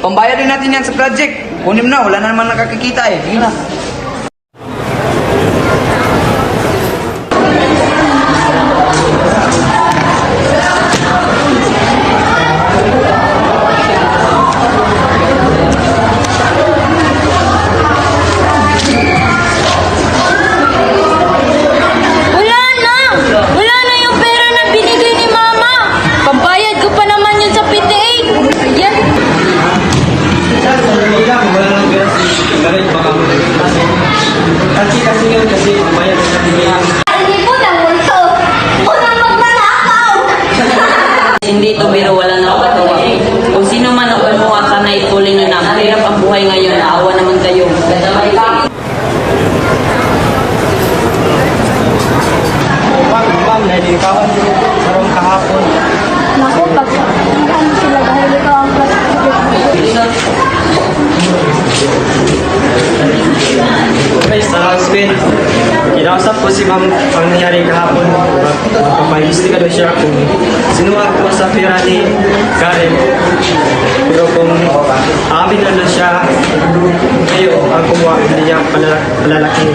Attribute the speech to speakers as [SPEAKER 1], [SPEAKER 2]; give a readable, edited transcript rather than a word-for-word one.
[SPEAKER 1] pambayad din natin yan sa project. Kunin mo na, wala na naman nakakikita eh. Sige na.
[SPEAKER 2] Wala na yung pera na binigay ni Mama. Pambayad ko pa naman yun sa PTA. Ayan.
[SPEAKER 3] Wala nang pera si Gareth, baka mo kasi yun kasi bayad na bigyan.
[SPEAKER 2] Hindi ko na multo. Unang magmanakaw.
[SPEAKER 4] Hindi to biro, wala na ako. Kung sino man ang kumuha ka na ituloy nyo na. Hirap ang buhay ngayon, naawa naman kayo.
[SPEAKER 3] Ma'am, nalilikawan ko karong kahapon.
[SPEAKER 2] Naku, pagkakitaan sila dahil ikaw ang
[SPEAKER 3] Okay, sa husband, kinausap ko si ma'am ang nangyari kahapon. Magpapaimbestiga daw siya kung sinuwag ko sa pera ni Karen. Pero kung amin na doon siya, kayo ang kumuha, hindi niya palalaki.